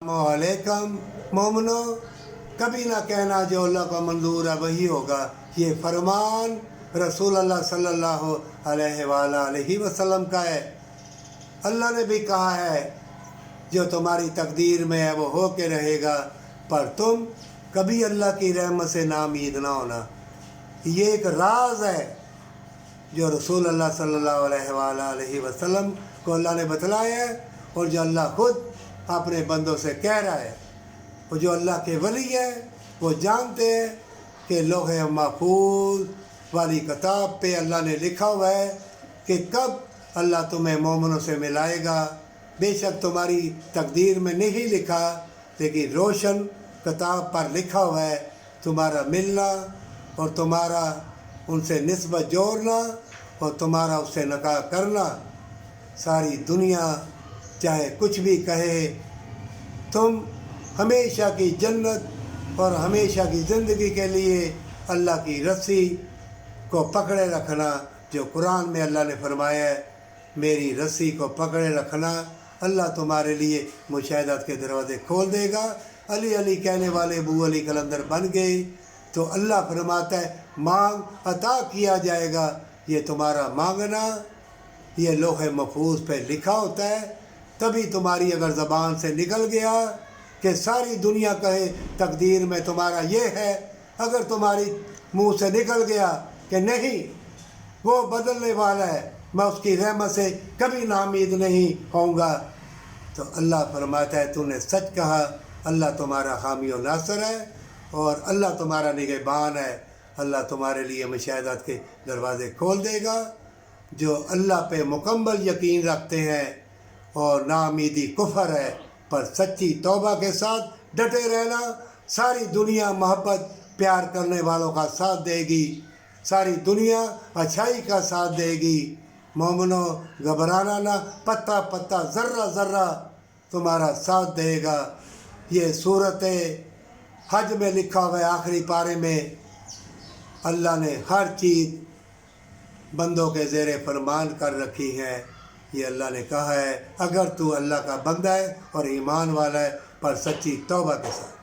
अलैकुम मोमनो, कभी ना कहना जो अल्लाह का मंजूर है वही होगा। ये फरमान रसूल अल्लाह सल्लल्लाहु अलैहि वसल्लम का है। अल्लाह ने भी कहा है जो तुम्हारी तकदीर में है वो हो के रहेगा, पर तुम कभी अल्लाह की रहमत से नाउम्मीद ना होना। ये एक राज है जो रसूल अल्लाह सल्लल्लाहु अलैहि वसल्लम को अल्लाह ने बतलाया है, और जो अल्लाह खुद अपने बंदों से कह रहा है। और जो अल्लाह के वली है वो जानते हैं कि लौह महफूज वाली किताब पे अल्लाह ने लिखा हुआ है कि कब अल्लाह तुम्हें मोमिनों से मिलाएगा। बेशक तुम्हारी तकदीर में नहीं लिखा, लेकिन रोशन किताब पर लिखा हुआ है तुम्हारा मिलना और तुम्हारा उनसे निस्बत जोड़ना और तुम्हारा उससे निकाह करना। सारी दुनिया चाहे कुछ भी कहे, तुम हमेशा की जन्नत और हमेशा की ज़िंदगी के लिए अल्लाह की रस्सी को पकड़े रखना। जो कुरान में अल्लाह ने फरमाया है, मेरी रस्सी को पकड़े रखना, अल्लाह तुम्हारे लिए मुशाहिदात के दरवाज़े खोल देगा। अली अली कहने वाले अबू अली कलंदर बन गए तो अल्लाह फरमाता है मांग अता किया जाएगा। ये तुम्हारा मांगना ये लौह महफूज पे लिखा होता है। तभी तुम्हारी अगर ज़बान से निकल गया कि सारी दुनिया कहे तकदीर में तुम्हारा ये है, अगर तुम्हारी मुंह से निकल गया कि नहीं वो बदलने वाला है, मैं उसकी रहमत से कभी नाउम्मीद नहीं होऊंगा, तो अल्लाह फरमाता है तूने सच कहा। अल्लाह तुम्हारा हामी और नासर है और अल्लाह तुम्हारा निगहबान है। अल्लाह तुम्हारे लिए मुशाहिदात के दरवाज़े खोल देगा। जो अल्लाह पे मुकम्मल यकीन रखते हैं और नाउम्मीदी कुफर है, पर सच्ची तौबा के साथ डटे रहना, सारी दुनिया मोहब्बत प्यार करने वालों का साथ देगी, सारी दुनिया अच्छाई का साथ देगी। मोमिनो घबराना ना, पत्ता पत्ता ज़र्रा ज़र्रा तुम्हारा साथ देगा। ये सूरत हज में लिखा हुआ है आखिरी पारे में, अल्लाह ने हर चीज़ बंदों के ज़ेरे फरमान कर रखी है। ये अल्लाह ने कहा है अगर तू अल्लाह का बंदा है और ईमान वाला है, पर सच्ची तौबा के साथ।